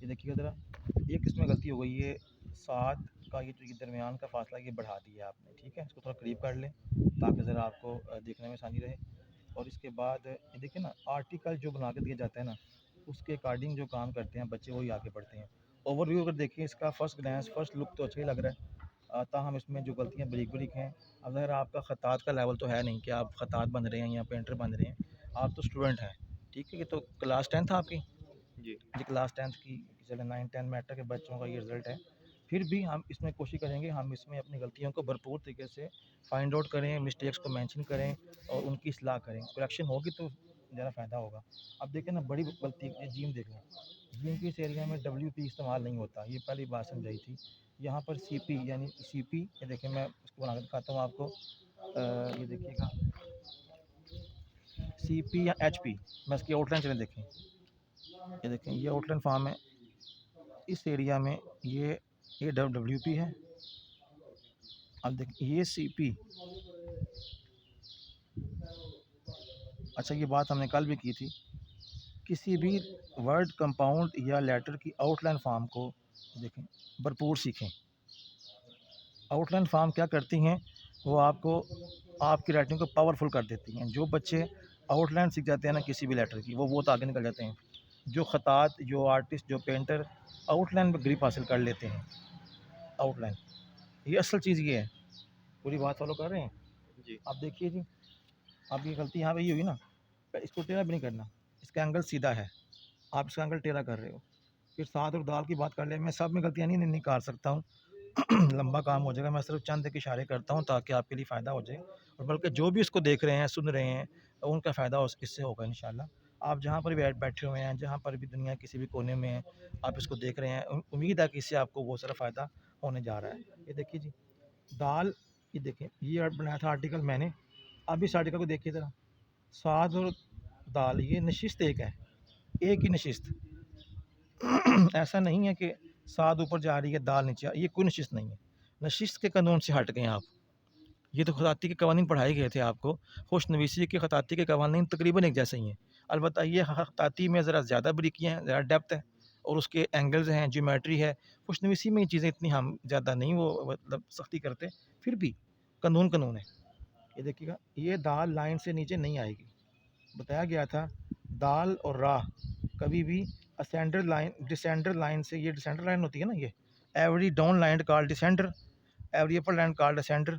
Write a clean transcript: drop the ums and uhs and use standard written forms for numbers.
یہ دیکھیے گا ذرا، ایک اس میں غلطی ہو گئی ہے، 7 کا یہ جو یہ درمیان کا فاصلہ یہ بڑھا دیا آپ نے، ٹھیک ہے، اس کو تھوڑا قریب کر لیں تاکہ ذرا آپ کو دیکھنے میں آسانی رہے۔ اور اس کے بعد یہ دیکھیں نا، آرٹیکل جو بنا کے دیا جاتا ہے نا، اس کے اکارڈنگ جو کام کرتے ہیں بچے وہی آگے بڑھتے ہیں۔ اوور ویو اگر دیکھیں اس کا فرسٹ گلانس، فرسٹ لک تو اچھا ہی لگ رہا ہے، تاہم اس میں جو غلطیاں بریک بریک ہیں۔ اگر آپ کا خطاط کا لیول تو ہے نہیں کہ آپ خطاط بن رہے ہیں یا پینٹر بن رہے ہیں، آپ تو اسٹوڈنٹ ہیں، ٹھیک ہے۔ یہ تو کلاس 10 آپ کی جی جی، کلاس 10 کی چلے 9 10 میٹر کے بچوں کا یہ رزلٹ ہے۔ پھر بھی ہم اس میں کوشش کریں گے، ہم اس میں اپنی غلطیوں کو بھرپور طریقے سے فائنڈ آؤٹ کریں، مسٹیکس کو مینشن کریں اور ان کی اصلاح کریں۔ کریکشن ہوگی تو زیادہ فائدہ ہوگا۔ اب دیکھیں نا، بڑی غلطی یہ جیم دیکھ لیں، جیم کی اس ایریا میں WP استعمال نہیں ہوتا، یہ پہلی بات سمجھائی تھی۔ یہاں پر CP یعنی CP، یہ دیکھیں میں اس کو بنا کے دکھاتا ہوں آپ کو، یہ دیکھیے گا CP یا HP، میں اس کی آؤٹ لائن چلیں دیکھیں، یہ دیکھیں یہ آؤٹ لائن فارم ہے، اس ایریا میں یہ WP ہے۔ اب دیکھیں یہ CP، اچھا یہ بات ہم نے کل بھی کی تھی، کسی بھی ورڈ، کمپاؤنڈ یا لیٹر کی آؤٹ لائن فارم کو دیکھیں بھرپور سیکھیں۔ آؤٹ لائن فارم کیا کرتی ہیں، وہ آپ کو آپ کی رائٹنگ کو پاورفل کر دیتی ہیں۔ جو بچے آؤٹ لائن سیکھ جاتے ہیں نا کسی بھی لیٹر کی، وہ بہت آگے نکل جاتے ہیں۔ جو خطاط، جو آرٹسٹ، جو پینٹر آؤٹ لائن پہ گریپ حاصل کر لیتے ہیں، آؤٹ لائن، یہ اصل چیز یہ ہے۔ پوری بات فالو کر رہے ہیں؟ جی آپ دیکھیے جی، آپ کی غلطی یہاں پہ یہ ہوئی نا، اس کو ٹیڑھا بھی نہیں کرنا، اس کا اینگل سیدھا ہے، آپ اس کا اینگل ٹیڑھا کر رہے ہو۔ پھر سات اور دال کی بات کر لیں، میں سب میں غلطیاں نہیں نکال سکتا ہوں، لمبا کام ہو جائے گا، میں صرف چند ایک اشارے کرتا ہوں تاکہ آپ کے لیے فائدہ ہو جائے، اور بلکہ جو بھی اس کو دیکھ رہے ہیں، سن رہے ہیں، ان کا فائدہ اس سے ہوگا انشاءاللہ۔ آپ جہاں پر بھی بیٹھے ہوئے ہیں، جہاں پر بھی دنیا کسی بھی کونے میں ہیں، آپ اس کو دیکھ رہے ہیں، امید ہے کہ اس سے آپ کو بہت سارا فائدہ ہونے جا رہا ہے۔ یہ دیکھیے جی، دال، یہ دیکھیں یہ بنایا تھا آرٹیکل میں نے، اب اس آرٹیکل کو دیکھیے ذرا، سعد اور دال، یہ نشست ایک ہے، ایک ہی نشست، ایسا نہیں ہے کہ سعد اوپر جا رہی ہے دال نیچے، یہ کوئی نشست نہیں ہے، نشست کے قانون سے ہٹ گئے ہیں آپ۔ یہ تو خطاطی کے قوانین پڑھائے گئے تھے آپ کو، خوش نویسی کے خطاطی کے قوانین تقریباً ایک جیسے ہی ہیں، البتہ یہ خطاطی میں ذرا زیادہ بریکیاں ہیں، زیادہ ڈیپتھ ہے، اور اس کے اینگلز ہیں، جیومیٹری ہے۔ خوش نویسی میں یہ چیزیں اتنی ہم زیادہ نہیں وہ مطلب سختی کرتے، پھر بھی قانون ہے۔ یہ دیکھیے گا، یہ دال لائن سے نیچے نہیں آئے گی، بتایا گیا تھا دال اور راہ کبھی بھی اسینڈر لائن، ڈسینڈر لائن سے، یہ ڈسینڈر لائن ہوتی ہے نا، یہ ایوری ڈاؤن لائن کال ڈسینڈر، ایوری اپر لائن کال ڈسینڈر۔